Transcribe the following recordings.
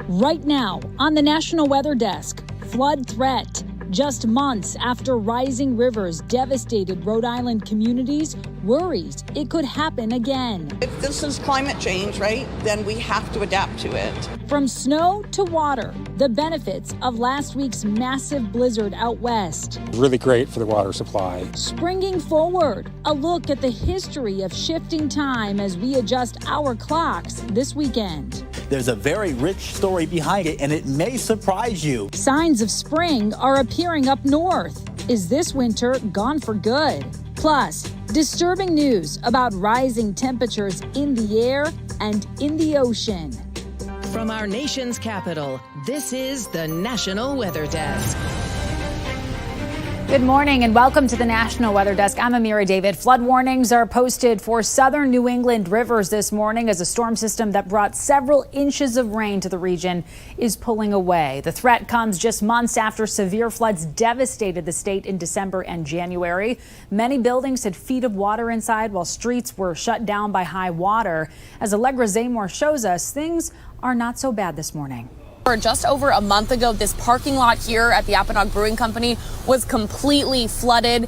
Right now, on the National Weather Desk, flood threat. Just months after rising rivers devastated Rhode Island communities, worries it could happen again. If this is climate change, right, then we have to adapt to it. From snow to water, the benefits of last week's massive blizzard out west. Really great for the water supply. Springing forward, a look at the history of shifting time as we adjust our clocks this weekend. There's a very rich story behind it, and it may surprise you. Signs of spring are appearing up north. Is this winter gone for good? Plus, disturbing news about rising temperatures in the air and in the ocean. From our nation's capital, this is the National Weather Desk. Good morning and welcome to the National Weather Desk. I'm Amira David. Flood warnings are posted for southern New England rivers this morning as a storm system that brought several inches of rain to the region is pulling away. The threat comes just months after severe floods devastated the state in December and January. Many buildings had feet of water inside while streets were shut down by high water. As Allegra Zamor shows us, things are not so bad this morning. Just over a month ago, this parking lot here at the Apponaug Brewing Company was completely flooded.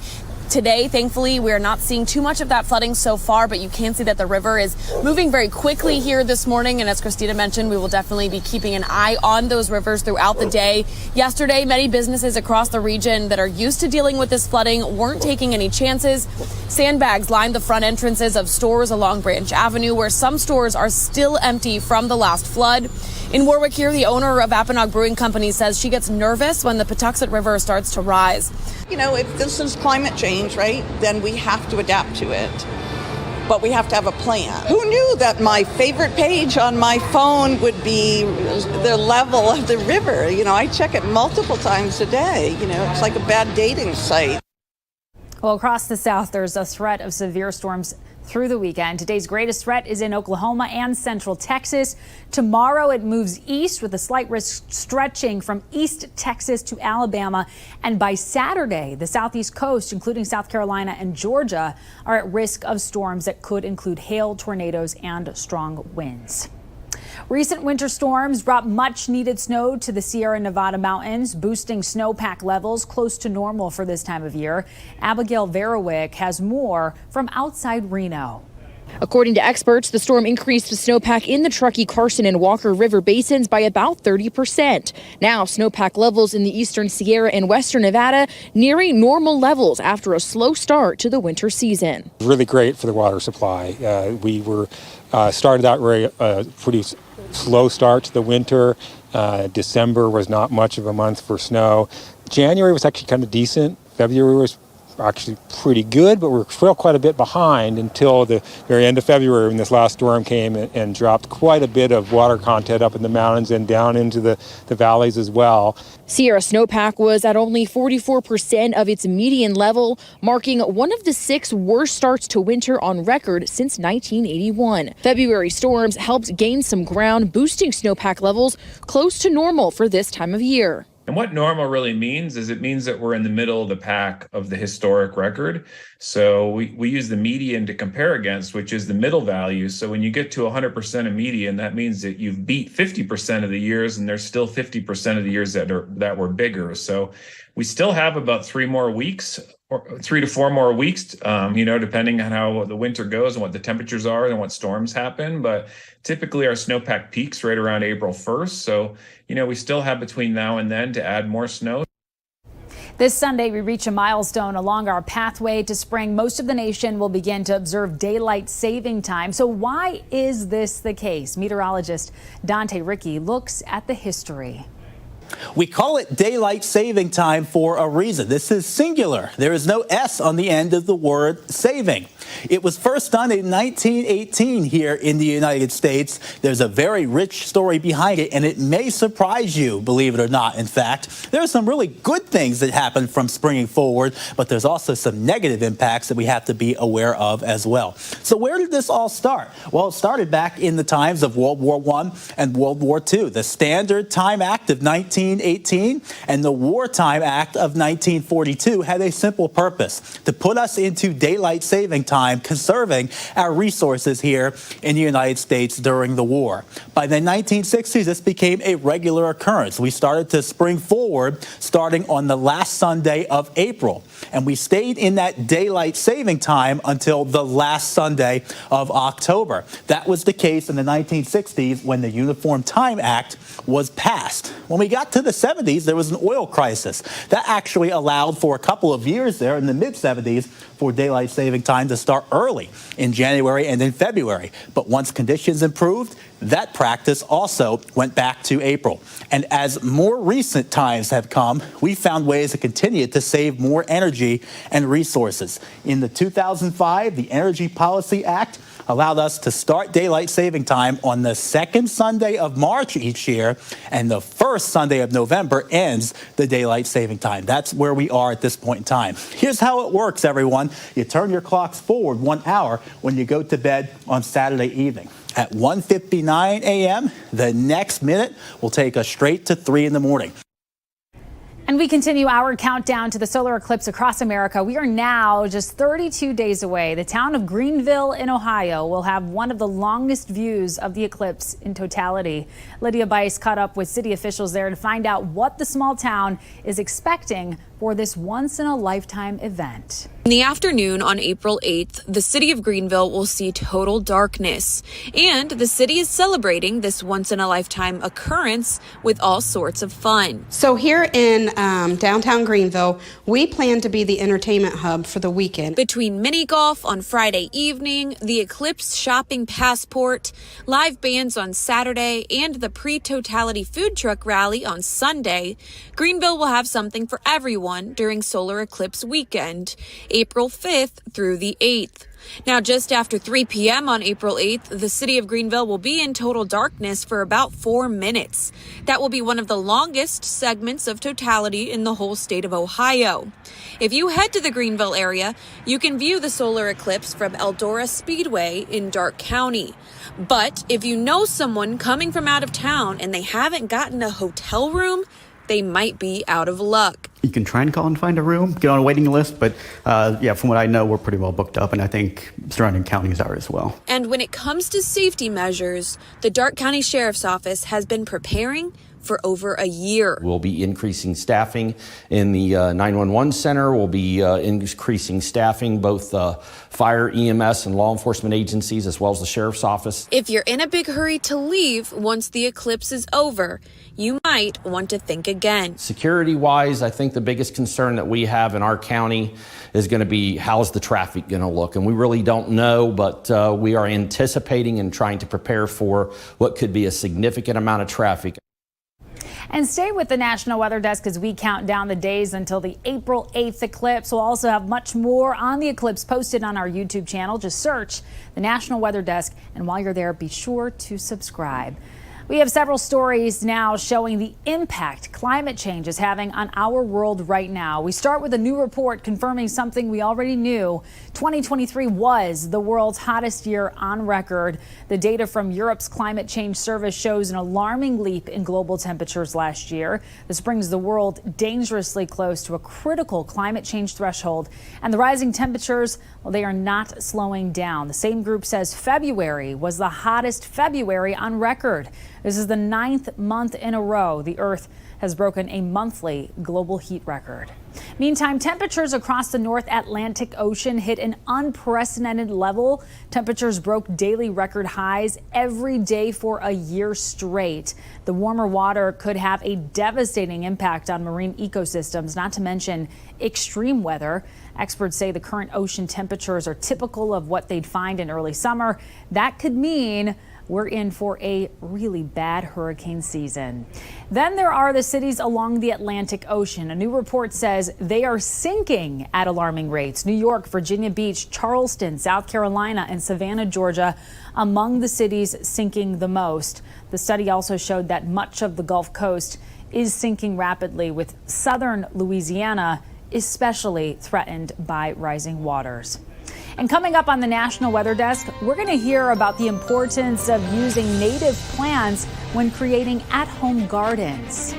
Today, thankfully, we are not seeing too much of that flooding so far, but you can see that the river is moving very quickly here this morning. And as Christina mentioned, we will definitely be keeping an eye on those rivers throughout the day. Yesterday, many businesses across the region that are used to dealing with this flooding weren't taking any chances. Sandbags lined the front entrances of stores along Branch Avenue, where some stores are still empty from the last flood. In Warwick here, the owner of Apponaug Brewing Company says she gets nervous when the Patuxent River starts to rise. You know, if this is climate change, right, then we have to adapt to it. But we have to have a plan. Who knew that my favorite page on my phone would be the level of the river? You know, I check it multiple times a day. You know, it's like a bad dating site. Well, across the South, there's a threat of severe storms through the weekend. Today's greatest threat is in Oklahoma and central Texas. Tomorrow it moves east with a slight risk stretching from East Texas to Alabama. And by Saturday, the southeast coast, including South Carolina and Georgia, are at risk of storms that could include hail, tornadoes, and strong winds. Recent winter storms brought much needed snow to the Sierra Nevada mountains, boosting snowpack levels close to normal for this time of year. Abigail Verowick has more from outside Reno. According to experts, the storm increased the snowpack in the Truckee, Carson, and Walker River basins by about 30%. Now, snowpack levels in the eastern Sierra and western Nevada nearing normal levels after a slow start to the winter season. Really great for the water supply. We were started out pretty slow start to the winter. December was not much of a month for snow. January was actually kind of decent. February was actually pretty good, but we're still quite a bit behind until the very end of February when this last storm came and dropped quite a bit of water content up in the mountains and down into the valleys as well. Sierra snowpack was at only 44% of its median level, marking one of the 6 worst starts to winter on record since 1981. February storms helped gain some ground, boosting snowpack levels close to normal for this time of year. And what normal really means is it means that we're in the middle of the pack of the historic record. So we use the median to compare against, which is the middle value. So when you get to 100% of median, that means that you've beat 50% of the years, and there's still 50% of the years that were bigger. So we still have about 3 more weeks, or 3 to 4 more weeks, depending on how the winter goes and what the temperatures are and what storms happen. But typically our snowpack peaks right around April 1st. So, we still have between now and then to add more snow. This Sunday, we reach a milestone along our pathway to spring. Most of the nation will begin to observe daylight saving time. So why is this the case? Meteorologist Dante Ricky looks at the history. We call it daylight saving time for a reason. This is singular. There is no S on the end of the word saving. It was first done in 1918 here in the United States. There's a very rich story behind it, and it may surprise you, believe it or not. In fact, there are some really good things that happen from springing forward, but there's also some negative impacts that we have to be aware of as well. So where did this all start? Well, it started back in the times of World War I and World War II. The Standard Time Act of 19 1918 and the Wartime Act of 1942 had a simple purpose: to put us into daylight saving time, conserving our resources here in the United States during the war. By the 1960s, this became a regular occurrence. We started to spring forward starting on the last Sunday of April, and we stayed in that daylight saving time until the last Sunday of October. That was the case in the 1960s when the Uniform Time Act was passed. When we got to the 70s, there was an oil crisis. That actually allowed for a couple of years there in the mid-70s for daylight saving time to start early in January and in February. But once conditions improved, that practice also went back to April. And as more recent times have come, we found ways to continue to save more energy and resources. In the 2005, the Energy Policy Act allowed us to start daylight saving time on the second Sunday of March each year, and the first Sunday of November ends the daylight saving time. That's where we are at this point in time. Here's how it works, everyone. You turn your clocks forward 1 hour when you go to bed on Saturday evening. At 1:59 a.m., the next minute will take us straight to 3 in the morning. And we continue our countdown to the solar eclipse across America. We are now just 32 days away. The town of Greenville in Ohio will have one of the longest views of the eclipse in totality. Lydia Bice caught up with city officials there to find out what the small town is expecting for this once-in-a-lifetime event. In the afternoon on April 8th, the city of Greenville will see total darkness. And the city is celebrating this once-in-a-lifetime occurrence with all sorts of fun. So here in downtown Greenville, we plan to be the entertainment hub for the weekend. Between mini golf on Friday evening, the Eclipse Shopping Passport, live bands on Saturday, and the pre-totality food truck rally on Sunday, Greenville will have something for everyone during solar eclipse weekend, April 5th through the 8th. Now, just after 3 p.m. on April 8th, the city of Greenville will be in total darkness for about 4 minutes. That will be one of the longest segments of totality in the whole state of Ohio. If you head to the Greenville area, you can view the solar eclipse from Eldora Speedway in Darke County. But if you know someone coming from out of town and they haven't gotten a hotel room, they might be out of luck. You can try and call and find a room, get on a waiting list, but from what I know, we're pretty well booked up, and I think surrounding counties are as well. And when it comes to safety measures, the Darke County Sheriff's Office has been preparing for over a year. We'll be increasing staffing in the 911 center. We'll be increasing staffing, both fire, EMS, and law enforcement agencies, as well as the sheriff's office. If you're in a big hurry to leave once the eclipse is over, you might want to think again. Security-wise, I think the biggest concern that we have in our county is going to be, how's the traffic going to look? And we really don't know, but we are anticipating and trying to prepare for what could be a significant amount of traffic. And stay with the National Weather Desk as we count down the days until the April 8th eclipse. We'll also have much more on the eclipse posted on our YouTube channel. Just search the National Weather Desk, and while you're there, be sure to subscribe. We have several stories now showing the impact climate change is having on our world right now. We start with a new report confirming something we already knew. 2023 was the world's hottest year on record. The data from Europe's climate change service shows an alarming leap in global temperatures last year. This brings the world dangerously close to a critical climate change threshold. And the rising temperatures, well, they are not slowing down. The same group says February was the hottest February on record. This is the 9th month in a row the Earth has broken a monthly global heat record. Meantime, temperatures across the North Atlantic Ocean hit an unprecedented level. Temperatures broke daily record highs every day for a year straight. The warmer water could have a devastating impact on marine ecosystems, not to mention extreme weather. Experts say the current ocean temperatures are typical of what they'd find in early summer. That could mean we're in for a really bad hurricane season. Then there are the cities along the Atlantic Ocean. A new report says they are sinking at alarming rates. New York, Virginia Beach, Charleston, South Carolina, and Savannah, Georgia, among the cities sinking the most. The study also showed that much of the Gulf Coast is sinking rapidly, with southern Louisiana especially threatened by rising waters. And coming up on the National Weather Desk, we're going to hear about the importance of using native plants when creating at-home gardens.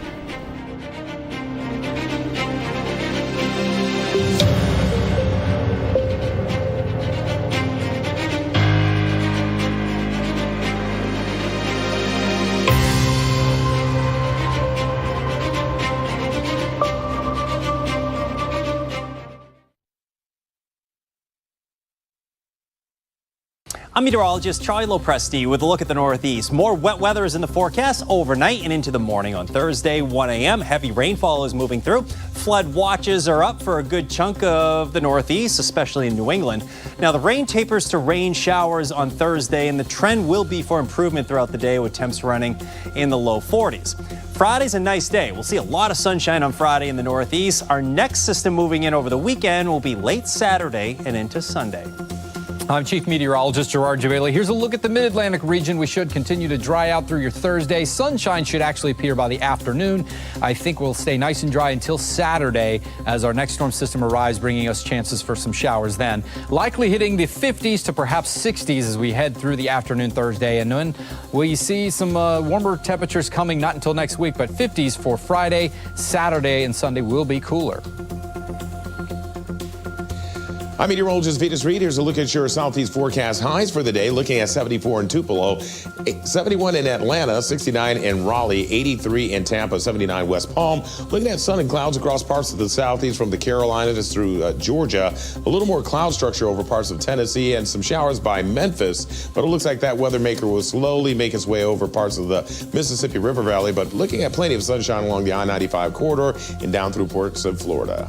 I'm meteorologist Charlie Lopresti with a look at the Northeast. More wet weather is in the forecast overnight and into the morning on Thursday, 1 a.m. Heavy rainfall is moving through. Flood watches are up for a good chunk of the Northeast, especially in New England. Now, the rain tapers to rain showers on Thursday, and the trend will be for improvement throughout the day with temps running in the low 40s. Friday's a nice day. We'll see a lot of sunshine on Friday in the Northeast. Our next system moving in over the weekend will be late Saturday and into Sunday. I'm Chief Meteorologist Gerard Javeli. Here's a look at the Mid-Atlantic region. We should continue to dry out through your Thursday. Sunshine should actually appear by the afternoon. I think we'll stay nice and dry until Saturday as our next storm system arrives, bringing us chances for some showers then. Likely hitting the 50s to perhaps 60s as we head through the afternoon Thursday. And then we see some warmer temperatures coming not until next week, but 50s for Friday, Saturday, and Sunday will be cooler. I'm meteorologist Vetus Reed. Here's a look at your Southeast forecast highs for the day. Looking at 74 in Tupelo, 71 in Atlanta, 69 in Raleigh, 83 in Tampa, 79 West Palm. Looking at sun and clouds across parts of the Southeast from the Carolinas through Georgia. A little more cloud structure over parts of Tennessee and some showers by Memphis. But it looks like that weather maker will slowly make its way over parts of the Mississippi River Valley. But looking at plenty of sunshine along the I-95 corridor and down through parts of Florida.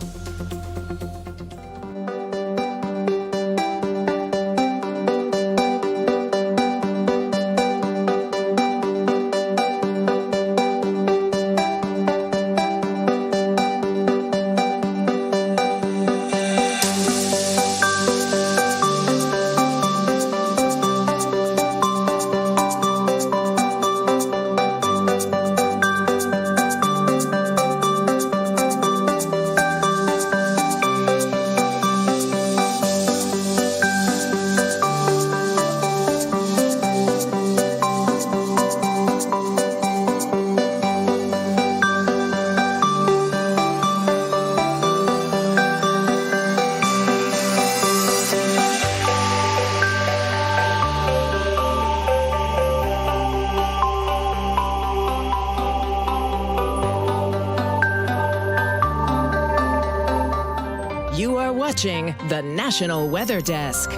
The National Weather Desk.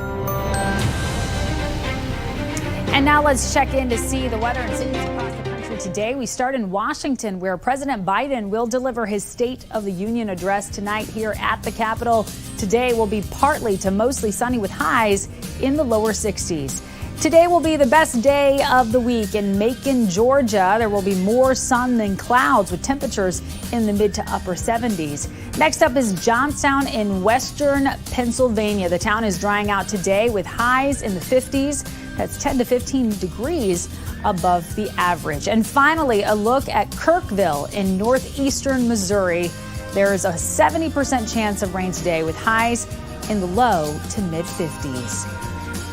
And now let's check in to see the weather in cities across the country today. We start in Washington, where President Biden will deliver his State of the Union address tonight here at the Capitol. Today will be partly to mostly sunny with highs in the lower 60s. Today will be the best day of the week in Macon, Georgia. There will be more sun than clouds with temperatures in the mid to upper 70s. Next up is Johnstown in western Pennsylvania. The town is drying out today with highs in the 50s. That's 10 to 15 degrees above the average. And finally, a look at Kirkville in northeastern Missouri. There is a 70% chance of rain today with highs in the low to mid 50s.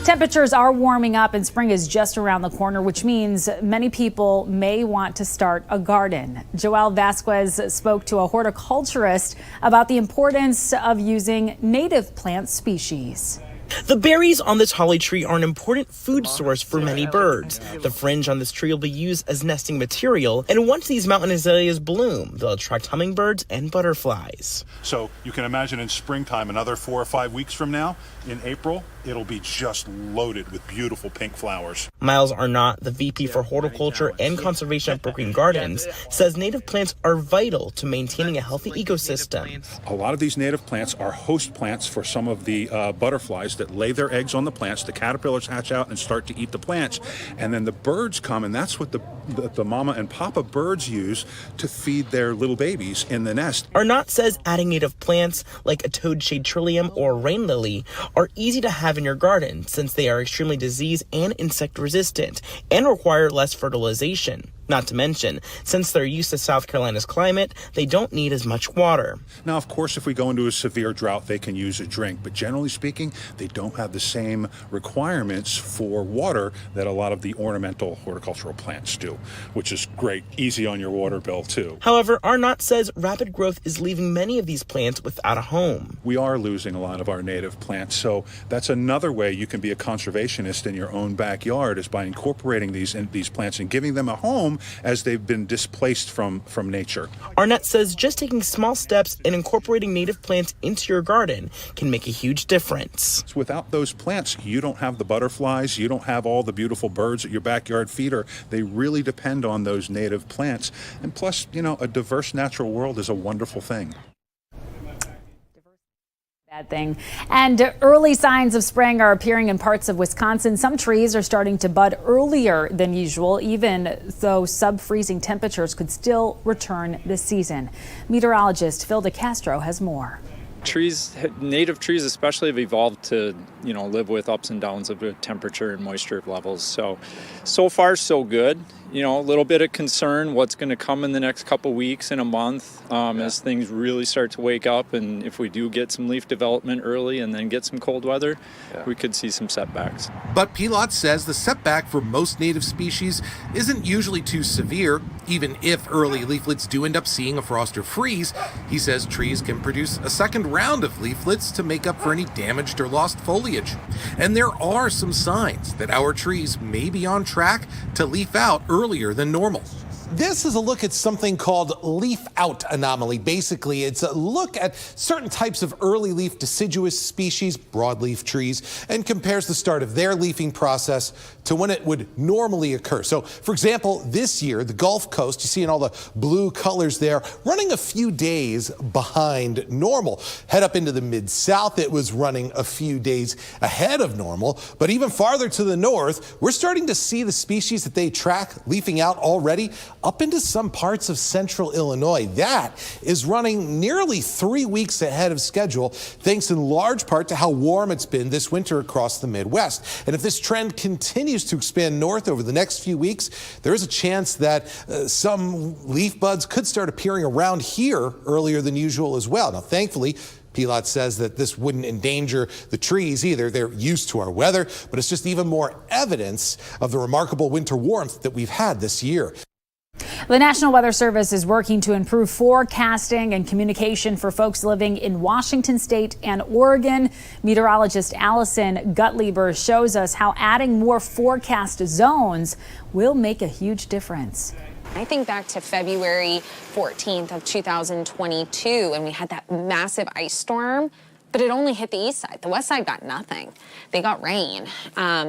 Temperatures are warming up and spring is just around the corner, which means many people may want to start a garden. Joelle Vasquez spoke to a horticulturist about the importance of using native plant species. The berries on this holly tree are an important food source for many birds. The fringe on this tree will be used as nesting material, and once these mountain azaleas bloom, they'll attract hummingbirds and butterflies. So you can imagine in springtime, another 4 or 5 weeks from now, in April, it'll be just loaded with beautiful pink flowers. Miles Arnott, the VP for Horticulture and Conservation at Brookgreen Gardens, says native plants are vital to maintaining a healthy ecosystem. A lot of these native plants are host plants for some of the butterflies that lay their eggs on the plants. The caterpillars hatch out and start to eat the plants, and then the birds come, and that's what the mama and papa birds use to feed their little babies in the nest. Arnott says adding native plants like a toadshade trillium or rain lily are easy to have in your garden since they are extremely disease and insect resistant and require less fertilization. Not to mention, since they're used to South Carolina's climate, they don't need as much water. Now, of course, if we go into a severe drought, they can use a drink. But generally speaking, they don't have the same requirements for water that a lot of the ornamental horticultural plants do, which is great. Easy on your water bill, too. However, Arnott says rapid growth is leaving many of these plants without a home. We are losing a lot of our native plants, so that's another way you can be a conservationist in your own backyard is by incorporating these plants and giving them a home them as they've been displaced from nature. Arnett says just taking small steps and incorporating native plants into your garden can make a huge difference. Without those plants, you don't have the butterflies, you don't have all the beautiful birds that your backyard feeder. They really depend on those native plants. And plus, a diverse natural world is a wonderful thing. Bad thing. And early signs of spring are appearing in parts of Wisconsin. Some trees are starting to bud earlier than usual, even though sub-freezing temperatures could still return this season. Meteorologist Phil DeCastro has more. Native trees especially, have evolved to, live with ups and downs of the temperature and moisture levels. So far, so good. A little bit of concern what's going to come in the next couple weeks and a month as things really start to wake up. And if we do get some leaf development early and then get some cold weather, we could see some setbacks. But Pilot says the setback for most native species isn't usually too severe. Even if early leaflets do end up seeing a frost or freeze, he says trees can produce a second round of leaflets to make up for any damaged or lost foliage. And there are some signs that our trees may be on track to leaf out earlier than normal. This is a look at something called leaf out anomaly. Basically, it's a look at certain types of early leaf deciduous species, broadleaf trees, and compares the start of their leafing process to when it would normally occur. So, for example, this year, the Gulf Coast, you see in all the blue colors there, running a few days behind normal. Head up into the Mid-South, it was running a few days ahead of normal. But even farther to the north, we're starting to see the species that they track leafing out already up into some parts of central Illinois. That is running nearly 3 weeks ahead of schedule, thanks in large part to how warm it's been this winter across the Midwest. And if this trend continues to expand north over the next few weeks, there is a chance that some leaf buds could start appearing around here earlier than usual as well. Now, thankfully, Pilot says that this wouldn't endanger the trees either. They're used to our weather, but it's just even more evidence of the remarkable winter warmth that we've had this year. The National Weather Service is working to improve forecasting and communication for folks living in Washington State and Oregon. Meteorologist Allison Gutlieber shows us how adding more forecast zones will make a huge difference. I think back to February 14th of 2022, and we had that massive ice storm, but it only hit the east side. The west side got nothing. They got rain.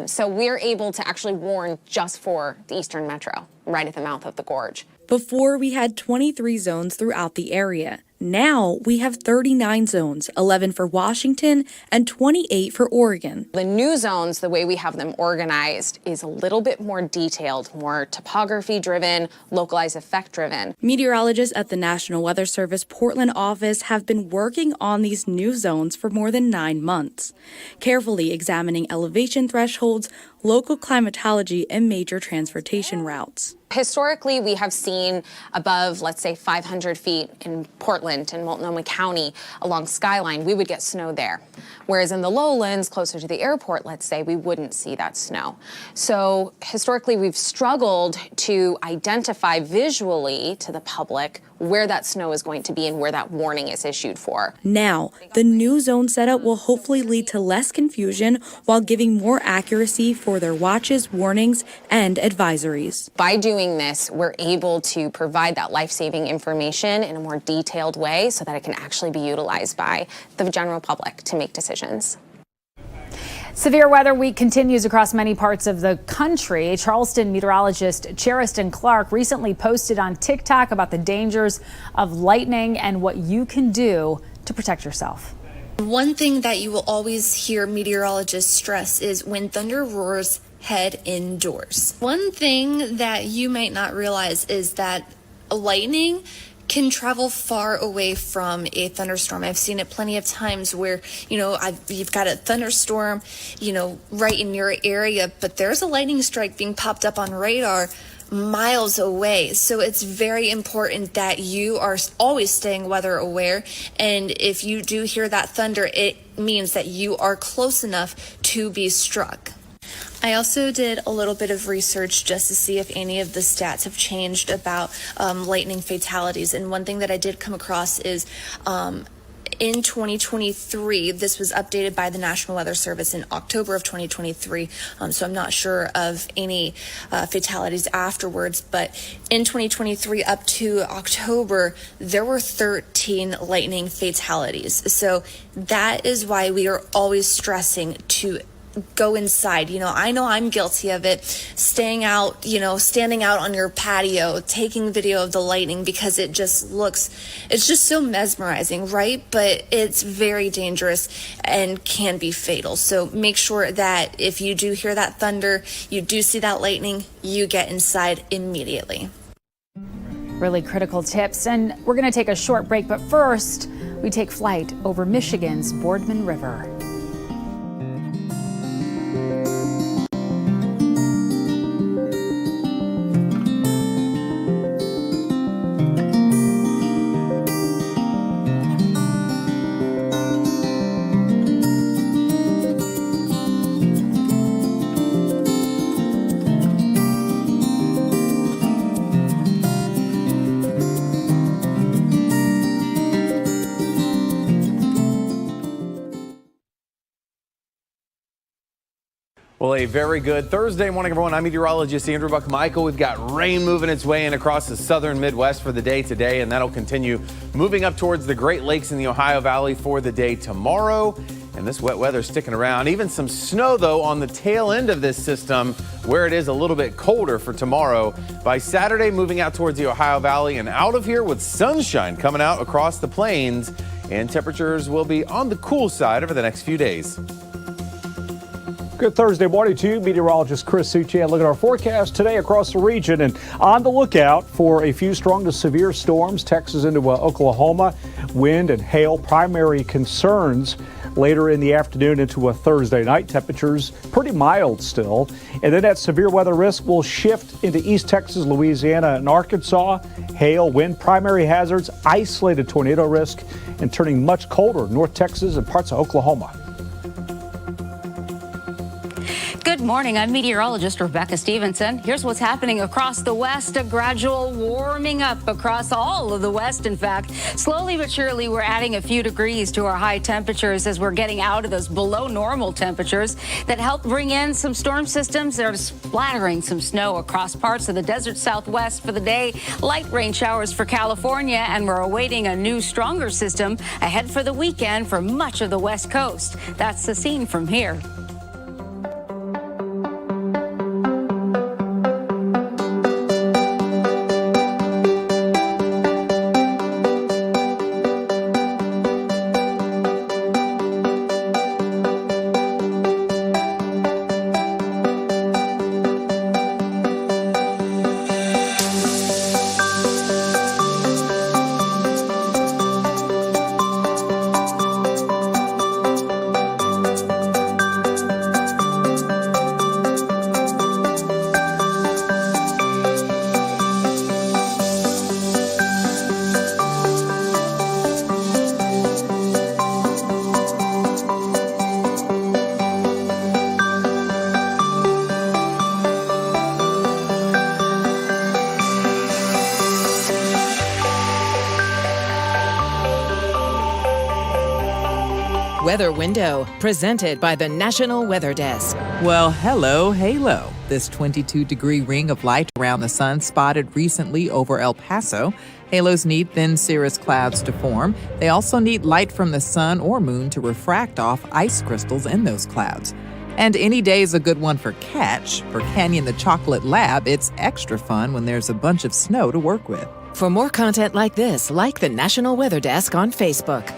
So we're able to actually warn just for the eastern metro, right at the mouth of the gorge. Before, we had 23 zones throughout the area. Now we have 39 zones, 11 for Washington and 28 for Oregon. The new zones, the way we have them organized, is a little bit more detailed, more topography driven, localized effect driven. Meteorologists at the National Weather Service Portland office have been working on these new zones for more than 9 months, carefully examining elevation thresholds, local climatology, and major transportation routes. Historically, we have seen above, let's say, 500 feet in Portland and Multnomah County along Skyline, we would get snow there. Whereas in the lowlands, closer to the airport, let's say, we wouldn't see that snow. So historically, we've struggled to identify visually to the public where that snow is going to be and where that warning is issued for. Now, the new zone setup will hopefully lead to less confusion while giving more accuracy for their watches, warnings, and advisories. By doing this, we're able to provide that life-saving information in a more detailed way so that it can actually be utilized by the general public to make decisions. Severe weather week continues across many parts of the country. Charleston meteorologist Cheriston Clark recently posted on TikTok about the dangers of lightning and what you can do to protect yourself. One thing that you will always hear meteorologists stress is when thunder roars, head indoors. One thing that you might not realize is that lightning can travel far away from a thunderstorm. I've seen it plenty of times where, you've got a thunderstorm, right in your area, but there's a lightning strike being popped up on radar miles away. So it's very important that you are always staying weather aware. And if you do hear that thunder, it means that you are close enough to be struck. I also did a little bit of research just to see if any of the stats have changed about lightning fatalities. And one thing that I did come across is in 2023, this was updated by the National Weather Service in October of 2023, so I'm not sure of any fatalities afterwards, but in 2023 up to October, there were 13 lightning fatalities. So that is why we are always stressing to go inside. I know I'm guilty of it, staying out, standing out on your patio, taking video of the lightning because it's just so mesmerizing, right? But it's very dangerous and can be fatal. So make sure that if you do hear that thunder, you do see that lightning, you get inside immediately. Really critical tips. And we're going to take a short break, but first we take flight over Michigan's Boardman River. Well, a very good Thursday morning, everyone. I'm meteorologist Andrew Buckmichael. We've got rain moving its way in across the southern Midwest for the day today, and that'll continue moving up towards the Great Lakes in the Ohio Valley for the day tomorrow. And this wet weather sticking around. Even some snow, though, on the tail end of this system, where it is a little bit colder for tomorrow. By Saturday, moving out towards the Ohio Valley and out of here with sunshine coming out across the plains. And temperatures will be on the cool side over the next few days. Good Thursday morning to you. Meteorologist Chris Suchan. Look at our forecast today across the region and on the lookout for a few strong to severe storms. Texas into Oklahoma. Wind and hail primary concerns later in the afternoon into a Thursday night. Temperatures pretty mild still. And then that severe weather risk will shift into East Texas, Louisiana, and Arkansas. Hail, wind, primary hazards, isolated tornado risk, and turning much colder North Texas and parts of Oklahoma. Good morning. I'm meteorologist Rebecca Stevenson. Here's what's happening across the West. A gradual warming up across all of the West. In fact, slowly but surely, we're adding a few degrees to our high temperatures as we're getting out of those below normal temperatures that help bring in some storm systems that are splattering some snow across parts of the desert Southwest for the day. Light rain showers for California, and we're awaiting a new, stronger system ahead for the weekend for much of the West Coast. That's the scene from here. Weather Window, presented by the National Weather Desk. Well, hello, halo. This 22-degree ring of light around the sun spotted recently over El Paso. Halos need thin cirrus clouds to form. They also need light from the sun or moon to refract off ice crystals in those clouds. And any day is a good one for catch. For Canyon the Chocolate Lab, it's extra fun when there's a bunch of snow to work with. For more content like this, like the National Weather Desk on Facebook.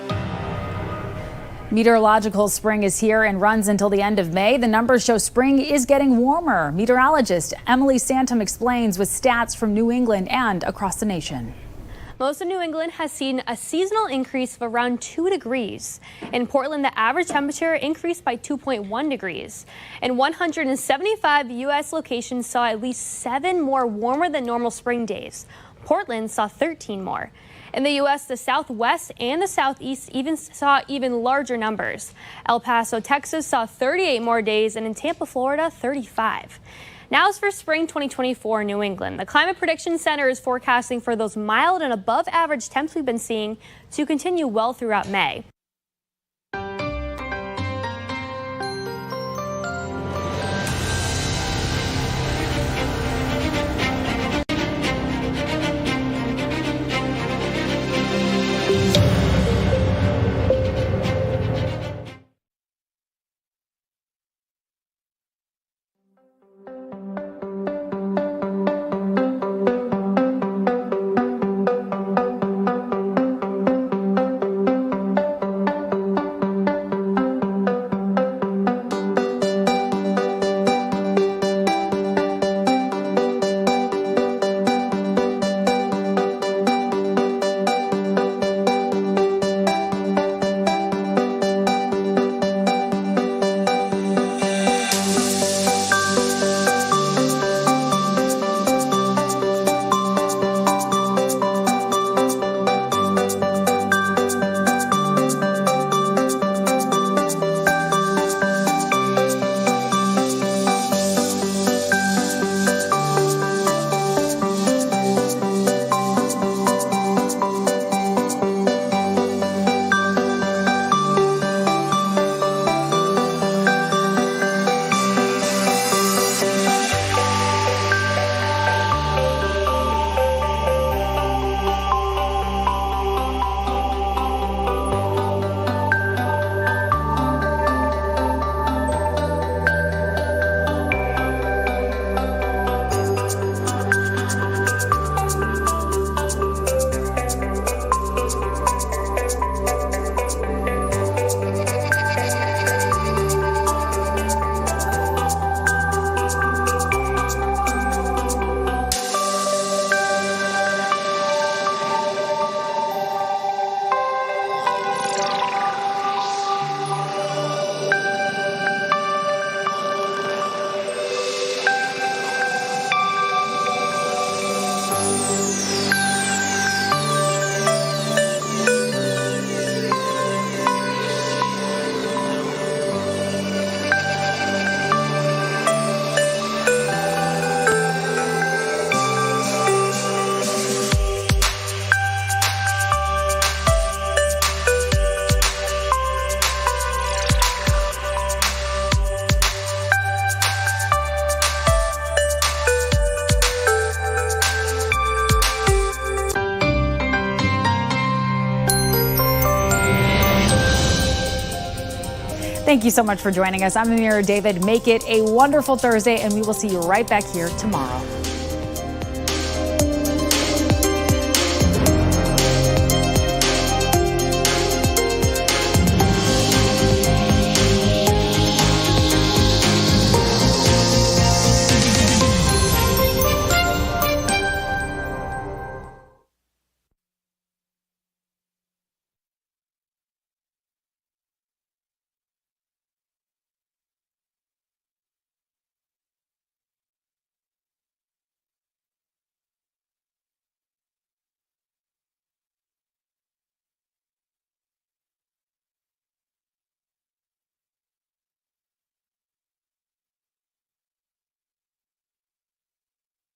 Meteorological spring is here and runs until the end of May. The numbers show spring is getting warmer. Meteorologist Emily Santom explains with stats from New England and across the nation. Most of New England has seen a seasonal increase of around 2 degrees. In Portland, the average temperature increased by 2.1 degrees. And 175 U.S. locations saw at least 7 more warmer than normal spring days. Portland saw 13 more. In the U.S., the Southwest and the Southeast saw even larger numbers. El Paso, Texas saw 38 more days, and in Tampa, Florida, 35. Now as for spring 2024 in New England, the Climate Prediction Center is forecasting for those mild and above average temps we've been seeing to continue well throughout May. Thank you so much for joining us. I'm Amira David. Make it a wonderful Thursday, and we will see you right back here tomorrow.